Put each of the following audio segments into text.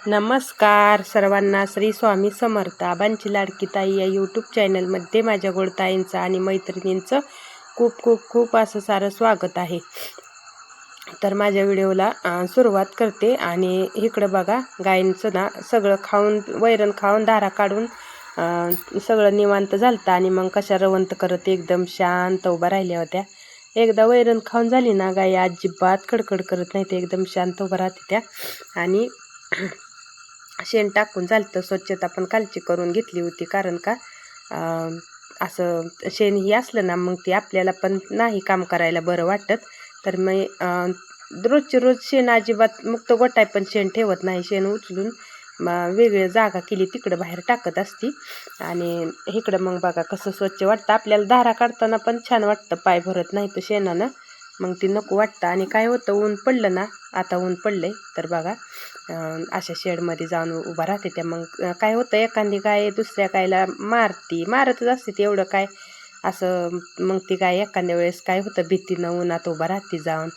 नमस्कार सर्वांना. श्री स्वामी समर्थ. आबांची लाडकी ताई या यूट्यूब चॅनलमध्ये माझ्या गोडताईंचं आणि मैत्रिणींचं खूप खूप खूप असं सारं स्वागत आहे. तर माझ्या व्हिडिओला सुरुवात करते. आणि इकडं बघा, गायींचं ना सगळं खाऊन, वैरण खाऊन, धारा काढून सगळं निवांत झालतं. आणि मग कशा रवंत करत एकदम शांत उभा राहिल्या होत्या. एकदा वैरण खाऊन झाली ना, गायी अजिबात खडखड करत नाही, ते एकदम शांत उभा राहते त्या. आणि शेण टाकून झालं. स्वच्छता पण कालची करून घेतली होती, कारण का असं शेण ही असलं ना, मग ते आपल्याला पण नाही काम करायला बरं वाटत. तर मी रोजचे रोज शेण अजिबात मुक्त गोटाय पण शेण ठेवत नाही. शेण उचलून वेगळी जागा केली तिकडं बाहेर टाकत असती. आणि इकडं मग बघा कसं स्वच्छ वाटतं आपल्याला. धारा काढताना पण छान वाटतं, पाय भरत नाही तर शेणानं, मग ती नको वाटतं. आणि काय होतं, ऊन पडलं ना, आता ऊन पडलंय तर बघा अशा शेडमध्ये जाऊन उभा राहते त्या. मग काय होतं, एखादी गाय दुसऱ्या गायला मारतच असते ती, एवढं काय असं. मग ती गाय एखाद्या वेळेस काय होतं, भीतीनं उन्हात उभा राहते जाऊन.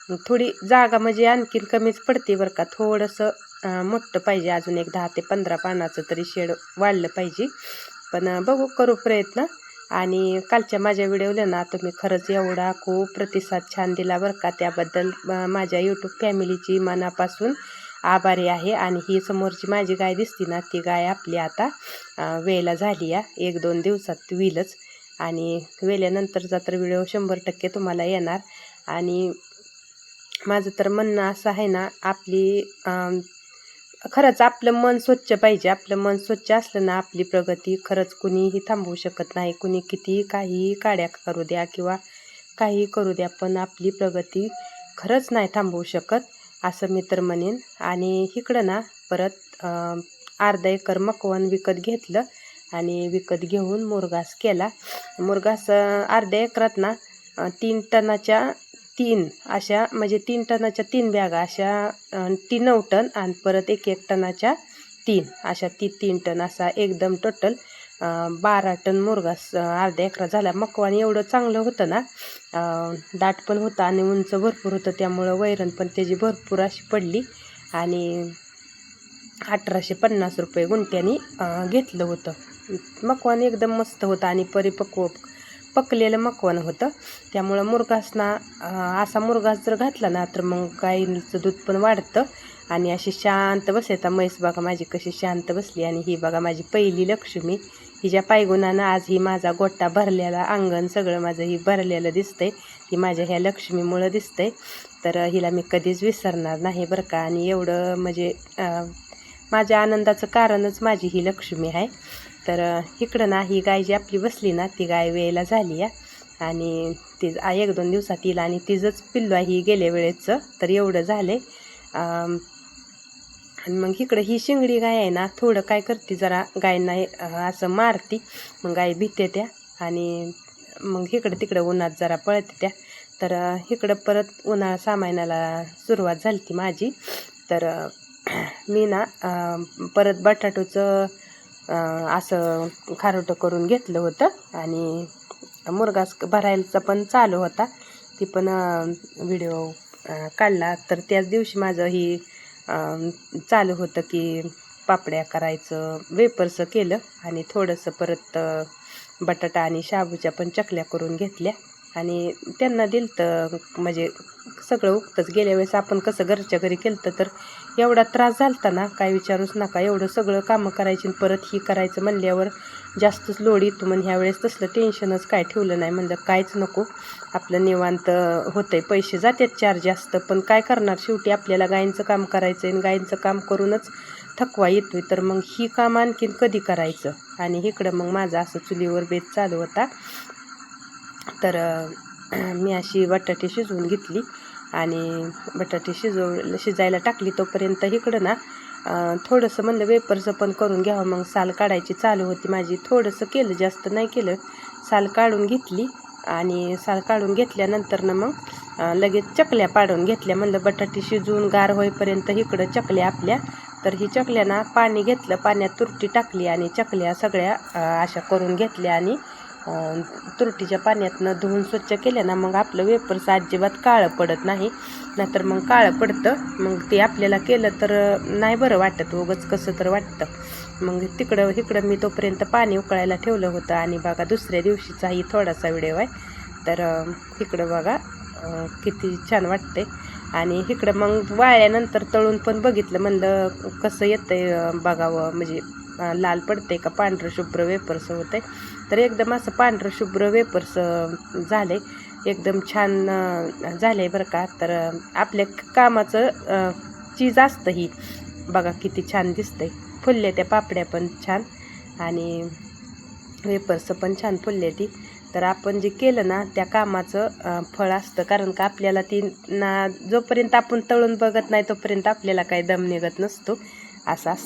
मग थोडी जागा म्हणजे आणखीन कमीच पडते बरं का. थोडंसं मोठं पाहिजे, अजून एक 10 ते 15 पानाचं तरी शेड वाढलं पाहिजे. पण बघू, करू प्रयत्न. आणि कालच्या माझ्या व्हिडिओला ना तुम्ही खरंच एवढा खूप प्रतिसाद छान दिला बरं का. त्याबद्दल माझ्या यूट्यूब फॅमिलीची मनापासून आभारी आहे. आणि ही समोरची माझी गाय दिसती ना, ती गाय आपली आता वेला झाली या, 1-2 दिवसात वेलच. आणि वेल्यानंतरचा तर व्हिडिओ 100% तुम्हाला येणार. आणि माझं तर म्हणणं असं आहे ना, खरंच आपलं मन स्वच्छ पाहिजे. आपलं मन स्वच्छ असलं ना, आपली प्रगती खरंच कुणीही थांबवू शकत नाही. कुणी कितीही काहीही काड्या करू द्या किंवा काहीही करू द्या, पण आपली प्रगती खरंच नाही थांबवू शकत, असं मी तर म्हणेन. आणि इकडं ना परत अर्धा एकर मकवण विकत घेतलं. आणि विकत घेऊन मुरघास केला. मुरघास अर्ध्या एकरात ना 3 टनाच्या 3 अशा, म्हणजे 3 टनाच्या 3 बॅगा अशा, ती 9 टन. आणि परत 1 टनाच्या 3 अशा, ती 3 टन असा एकदम टोटल 12 टन मुरघास अर्ध्या एकरात झाला. मकवान एवढं चांगलं होतं ना, दाट पण होतं आणि उंच भरपूर होतं, त्यामुळं वैरण पण त्याची भरपूर अशी पडली. आणि 1850 रुपये गुंठ्यानी घेतलं होतं. मकवान एकदम मस्त होतं आणि पकलेलं मकवान होतं. त्यामुळं मुरघासना असा मुरघास जर घातला ना, तर मग गाईचं दूध पण वाढतं. आणि अशी शांत बसायचा म्हैस बघा माझी कशी शांत बसली. आणि ही बघा माझी पहिली लक्ष्मी, हिच्या पायगुणानं आज ही माझा गोटा भरलेला, अंगण सगळं माझं ही भरलेलं दिसतंय. ती माझ्या ह्या लक्ष्मीमुळं दिसतंय. तर हिला मी कधीच विसरणार नाही बरं का. आणि एवढं म्हणजे माझ्या आनंदाचं कारणच माझी ही लक्ष्मी आहे. तर इकडं ना ही गाय जी आपली बसली ना, ती गाय वेळेला झाली या. आणि ती 1-2 दिवसात येईल. आणि तिचंच पिल्लू आहे ही गेल्या वेळेचं, तर एवढं झाले. आणि मग इकडं ही शिंगडी गाय आहे ना, थोडं काय करते, जरा गायना असं मारती, मग गाय भीते त्या. आणि मग इकडं तिकडं उन्हात जरा पळते त्या. तर इकडं परत उन्हाळा सामायनाला सुरुवात झाली ती माझी. तर मी ना परत बटाटोचं असं खारोटं करून घेतलं होतं. आणि मुरघास भरायचा पण चालू होता, ती पण व्हिडिओ काढला. तर त्याच दिवशी माझं ही चालू होतं की पापड्या करायचं, वेपर्सं केलं. आणि थोडंसं परत बटाटा आणि शाबूच्या पण चकल्या करून घेतल्या. आणि त्यांना दिलं तर म्हणजे सगळं उगतंच. गेल्या वेळेस आपण कसं घरच्या घरी केलं तर एवढा त्रास झालता ना, काय विचारूच नका. एवढं सगळं कामं करायची परत ही करायचं म्हणल्यावर जास्तच लोड येतो. मग ह्यावेळेस तसलं टेन्शनच काय ठेवलं नाही. म्हणलं काहीच नको, आपलं निवांत होतंय. पैसे जातात 4 जास्त, पण काय करणार, शेवटी आपल्याला गायींचं काम करायचं आहे. गायींचं काम करूनच थकवा येतोय, तर मग ही काम आणखीन कधी करायचं. आणि इकडं मग माझा असं चुलीवर बेत चालू होता. तर मी अशी बटाटे शिजवून घेतली. आणि बटाटे शिजायला टाकली. तोपर्यंत इकडं ना थोडंसं म्हणलं वेपर्सं पण करून घ्यावं. मग साल काढायची चालू होती माझी. थोडंसं केलं, जास्त नाही केलं. साल काढून घेतली. आणि साल काढून घेतल्यानंतर ना मग लगेच चकल्या पाडून घेतल्या. म्हणलं बटाटे शिजवून गार होईपर्यंत इकडं चकल्या आपल्या. तर ही चकल्या ना पाणी घेतलं, पाण्यात तुरटी टाकली आणि चकल्या सगळ्या अशा करून घेतल्या. आणि तुरटीच्या पाण्यातनं धुवून स्वच्छ केले ना मग आपलं वेपर्स अजिबात काळं पडत नाही. नाहीतर मग काळं पडतं, मग ते आपल्याला केलं तर नाही बरं वाटत, उगाच कसं तर वाटतं. मग इकडं मी तोपर्यंत पाणी उकळायला ठेवलं होतं. आणि बघा दुसऱ्या दिवशीचाही थोडासा व्हिडिओ आहे. तर इकडं बघा किती छान वाटते. आणि इकडं मग वाळल्यानंतर तळून पण बघितलं, म्हणलं कसं येतंय बघावं, म्हणजे लाल पडते का पांढरं शुभ्र वेपर्स होते. तर एकदम असं पांढरं शुभ्र वेपर्स झाले, एकदम छान झाले बरं का. तर आपल्या कामाचं चीज असतं ही. बघा किती छान दिसतंय, फुलले त्या पापड्या पण छान आणि वेपर्स पण छान फुलले ती. तर आपण जे केलं ना त्या कामाचं फळ असतं, कारण का आपल्याला ती जोपर्यंत आपण तळून बघत नाही तोपर्यंत आपल्याला काही दम निघत नसतो, असं असतं.